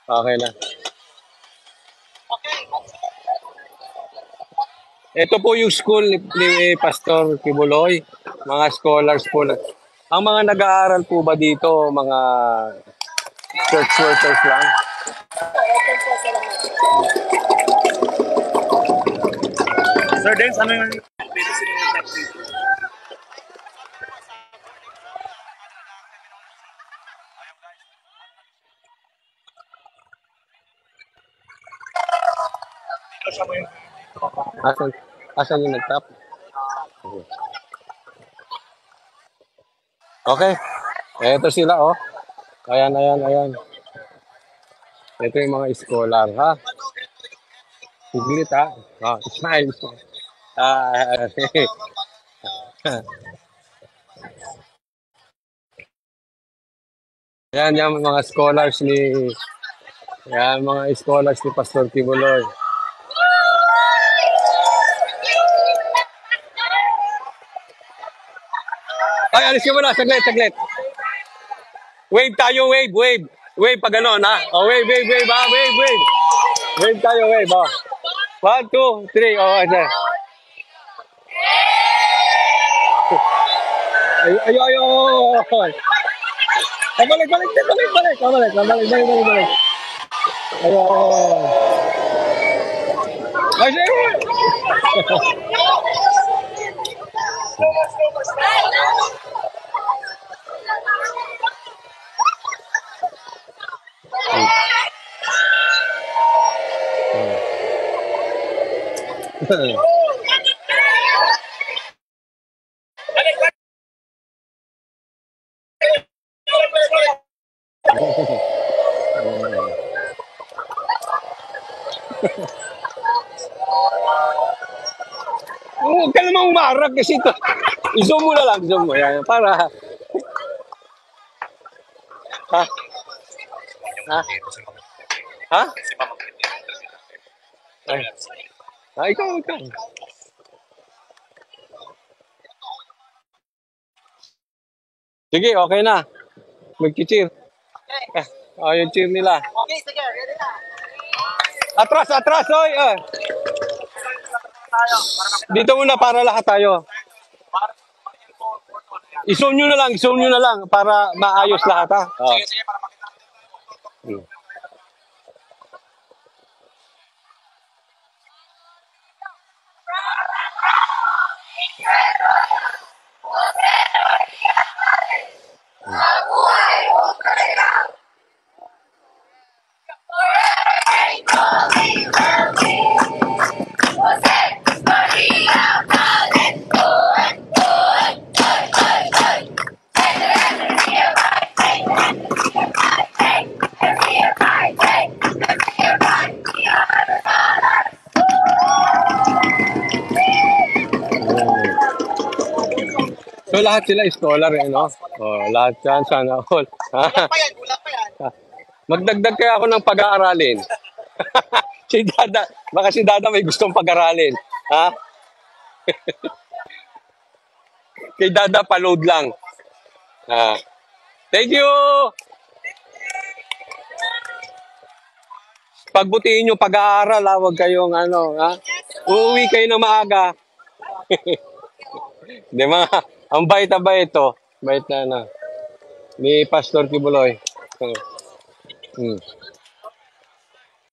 Okay na. Ito po yung school ni Pastor Kibuloy. Mga scholars po. Ang mga nag-aaral po ba dito, mga church workers lang? Sir Dens, ano yung pwede sila yung taxi? Asan, asan yung nag-tap? Okay. Ito sila, oh. Ayan, ayan, ayan. Ito yung mga scholar, ha? Siglit, ha? Oh, smile. Ah, yan, yung mga scholars ni yan, mga scholars ni Pastor Kibuloy. Ay, alis ka muna. Saglit, saglit. Wave tayo, wave, wave. Wave pag gano'n, ha? Oh, wave, wave, wave, ha? Wave, wave. Wave tayo, wave, oh. 1, 2, 3. Oh, ito. Ay, ay, ay, ay. Balik, balik, balik, balik. Balik, balik, balik, balik, balik. Ay, ay, sige. Huwag ka namang umarap kasi ito. I-zoom mo na lang, zoom mo. Yan, para, ha? Ha? Ha? Ay, ay ikaw, ikaw. Sige, okay na. Mag-cheer. Oh, yung cheer nila. Okay, sige, ready na. Atras, atras, oy. Dito muna para lahat tayo. I-zoom nyo na lang, i-zoom nyo na lang para maayos lahat, ha? Oh. Sige, sige, para makita. So lahat sila scholar, eh, no? Oh, lahat yan, sana all. Kulang pa yan, kulang pa yan. Magdagdag kaya ako ng pag-aaralin. Si Dada, baka si Dada may gustong pag-aralin. Ha? Kay Dada, pa-load lang. Ah. Thank you! Pagbutihin yung pag-aaral, ha? Huwag kayong ano, ha? Uuwi kayo ng maaga. Di ba? Ang bait to. Bait na, ni Pastor Kibuloy. Hmm.